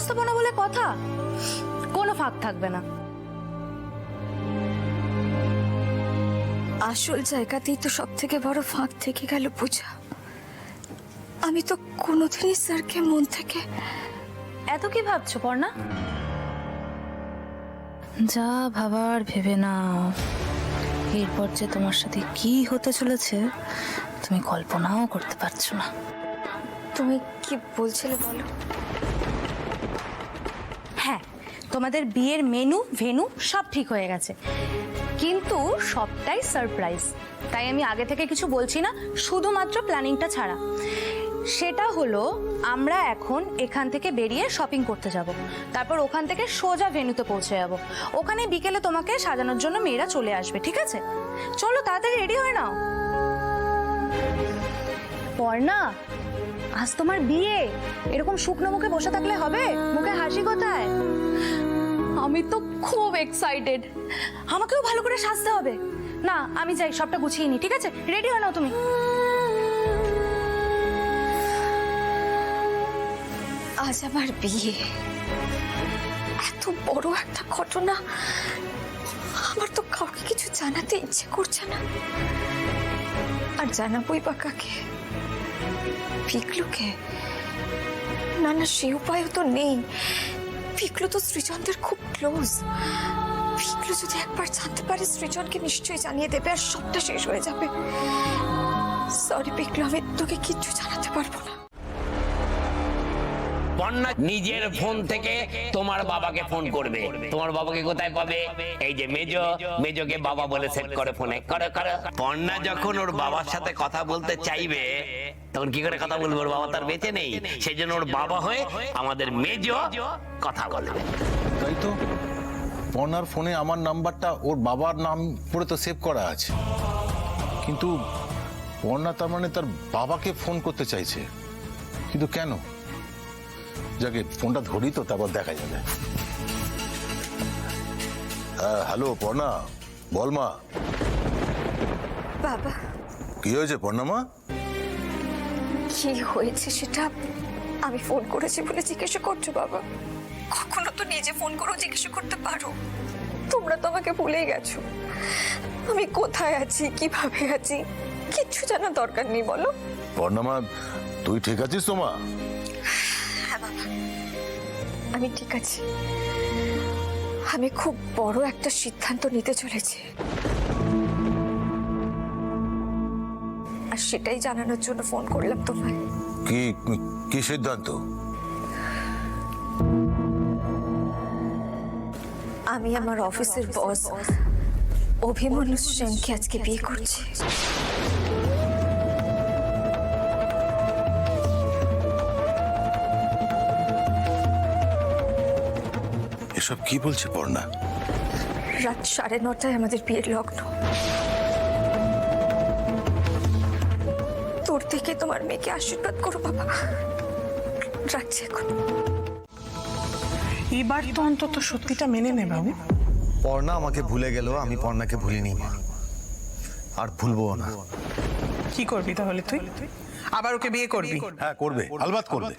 ব্যবস্থাপনা বলে কথা, কোনো ফাঁক থাকবে না। আসল জায়গাতেই তো সব থেকে বড় ফাঁক থেকে গেল পূজা। আমি তো কোনোদিনই স্যারকে মন থেকে। এত কি ভাবছো পর্ণা? যা ভাবার ভেবে নাও, এরপর যে তোমার সাথে কি হতে চলেছে তুমি কল্পনাও করতে পারছো না। তুমি কি বলছিলে বলো? হ্যাঁ, তোমাদের বিয়ের মেনু ভেনু সব ঠিক হয়ে গেছে, কিন্তু সবটাই সারপ্রাইজ। তাই আমি আগে থেকে কিছু বলছি না, শুধুমাত্র প্ল্যানিংটা ছাড়া। সেটা হলো আমরা এখন এখান থেকে বেরিয়ে শপিং করতে যাব, তারপর ওখান থেকে সোজা ভেন্যুতে পৌঁছে যাব। ওখানে বিকেলে তোমাকে সাজানোর জন্য মেয়েরা চলে আসবে, ঠিক আছে? চলো তাড়াতাড়ি রেডি হয়ে নাও। পর্ণা, আজ তোমার বিয়ে, এরকম শুকনো মুখে বসে থাকলে হবে? মুখে হাসি কোথায়? আমি তো খুব এক্সাইটেড, আমাকেও ভালো করে সাজতে হবে। না আমি যাই, সবটা গুছিয়ে নি, ঠিক আছে? রেডি হয়ে নাও তুমি। আজ আমার বিয়ে, এত বড় একটা ঘটনা, আমার তো কাউকে কিছু জানাতে ইচ্ছে করছে না। আর জানাবোই বা কাকে? পিকলুকে? না না, সে উপায়ও তো নেই। পিকলু তো সৃজনদের খুব ক্লোজ। পিকলু যদি একবার জানতে পারে সৃজনকে নিশ্চয়ই জানিয়ে দেবে, আর সবটা শেষ হয়ে যাবে। সরি পিকলু, আমি তোকে কিচ্ছু জানাতে পারবো না। পর্ণা নিজের ফোন থেকে তোমার বাবাকে ফোন করবে। তোমার বাবাকে কোথায় পাবে? এই যে মেজোকে বাবা বলে সেট করে ফোনে করে করে। পর্ণা যখন ওর বাবার সাথে কথা বলতে চাইবে তখন কি করে কথা বলবে? ওর বাবা তার বেঁচে নেই, সেই জন্য ওর বাবা হয়ে আমাদের মেজো কথা বলবে। তাই তো, পর্ণার ফোনে আমার নাম্বারটা ওর বাবার নাম পড়ে তো সেভ করা আছে, কিন্তু পর্ণা তার মানে তার বাবাকে ফোন করতে চাইছে। কিন্তু কেন? যাকে ফোনটা ধরি তো, তারপর দেখা যাবে। হ্যাঁ, হ্যালো পর্ণা, বল মা। বাবা, কি হয়েছে পর্ণা মা? কি হয়েছে সেটা আমি ফোন করেছি বলে জিজ্ঞাসা করছো বাবা? কখনো তো নিজে ফোন করে জিজ্ঞাসা করতে পারো। তোমরা তো আমাকে ভুলেই গেছো। আমি কোথায় আছি, কিভাবে আছি, কিচ্ছু জানার দরকার নেই, বলো। পর্ণা মা, তুই ঠিক আছিস তো মা? হ্যাঁ বাবা, আমি ঠিক আছি। আমি খুব বড় একটা সিদ্ধান্ত নিতে চলেছি, আর সেটাই জানানোর জন্য ফোন করলাম তোমায়। কি কি সিদ্ধান্ত? আমি আমার অফিসের বস অভিমন্যু সেনকে আজকে বিয়ে করছি। এসব কি বলছে পর্ণা? রাত 9:30 আমাদের বিয়ের লগ্ন। তোর থেকে তোমার মেয়েকে আশীর্বাদ করো বাবা। রাখছি এখন। এবার তো অন্তত সত্যিটা মেনে নে বাবু। পর্ণা আমাকে ভুলে গেল, আমি পর্ণাকে ভুলিনি মা, আর ভুলবো না। কি করবি তাহলে তুই? আবার ওকে বিয়ে করবি? হ্যাঁ করবে, আলবাত করবে।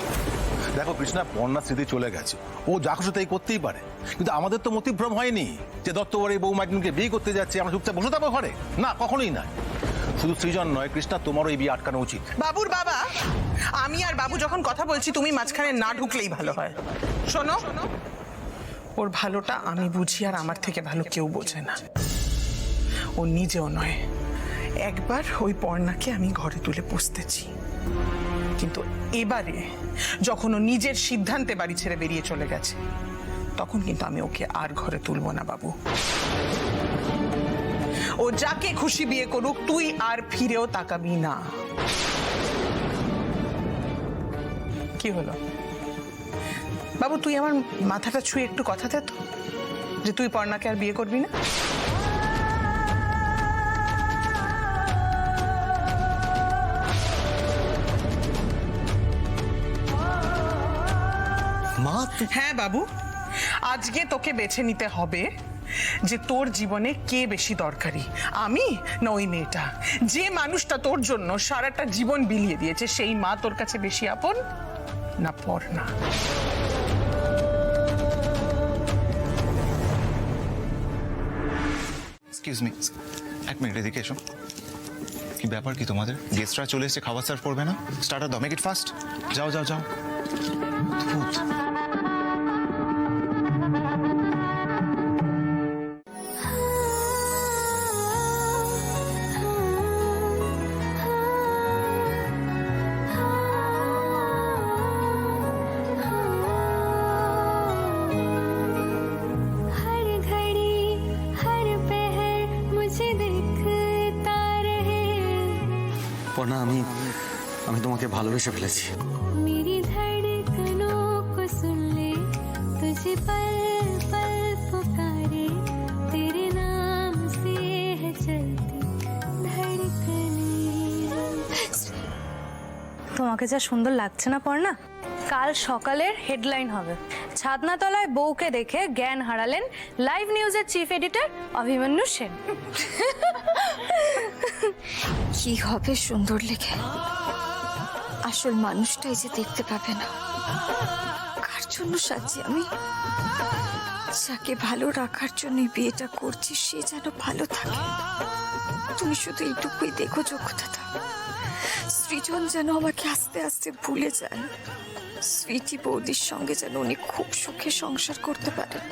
দেখো কৃষ্ণা, পর্ণা স্মৃতি চলে গেছে, ও যা খুশি তাই করতেই পারে, কিন্তু আমাদের তো মতিভ্রম হয়নি যে দত্তবাড়ি বৌমা একজনকে বিয়ে করতে যাচ্ছে, আমরা চুপচাপ বসে থাকবো ঘরে? না, কখনোই না। শুধু সৃজন নয় কৃষ্ণা, তোমারও এই বিয়ে আটকানো উচিত। বাবুর বাবা, আমি আর বাবু যখন কথা বলছি তুমি মাঝখানে না ঢুকলেই ভালো হয়। শোনো, ওর ভালোটা আমি বুঝি, আর আমার থেকে ভালো কেউ বোঝে না। ও নিজেও নয়। একবার ওই পর্ণাকে আমি ঘরে তুলে পুষতেছি, কিন্তু এবারে যখন ও নিজের সিদ্ধান্তে বাড়ি ছেড়ে বেরিয়ে চলে গেছে, তখন কিন্তু আমি ওকে আর ঘরে তুলবো না বাবু। ও যাকে খুশি বিয়ে করুক, তুই আর ফিরেও তাকাবি না। কি হলো বাবু? তুই আমার মাথাটা ছুঁয়ে একটু কথা দে তো, যে তুই পর্ণাকে আর বিয়ে করবি না। মা, হ্যাঁ বাবু, আজকে তোকে বেছে নিতে হবে যে তোর জীবনে কে বেশি দরকারি, আমি না ওই মেয়েটা? যে মানুষটা তোর জন্য সারাটা জীবন বিলিয়ে দিয়েছে, সেই মা তোর কাছে বেশি আপন না পর্ণা? এক্সকিউজ মি, এক মিনিট এদিকে এসো। কি ব্যাপার কি তোমাদের? গেস্টরা চলে এসে খাবার সার্ভ করবে না? স্টার্টার দাও, মেক ইট ফাস্ট। যাও যাও যাও। অদ্ভুত। हर घड़ी हर पहर मुझे दिखता रहे পর্ণা, আমি তোমাকে ভালোবেসে ফেলেছি। मेरी धड़कनों को सुन ले तुझे पल पल पुकारे तेरे नाम से है चलती धड़कने। তোমাকে যা সুন্দর লাগছে না পর্ণা, কাল সকালের হেডলাইন হবে, ছাদনাতলায় বউকে দেখে জ্ঞান হারালেন লাইভ নিউজের চিফ এডিটর অভিমন্যু সেন। কি হবে সুন্দর লেখে, আসল মানুষটাই যে দেখতে পাবে না। কার জন্য সাজি আমি? যাকে ভালো রাখার জন্য বিয়েটা করছি সে যেন ভালো থাকে। তুমি শুধু এইটুকুই দেখো যোগ্যতা, সৃজন যেন আমাকে আস্তে আস্তে ভুলে যায়। সুইটি বৌদির সঙ্গে যেন উনি খুব সুখে সংসার করতে পারেন।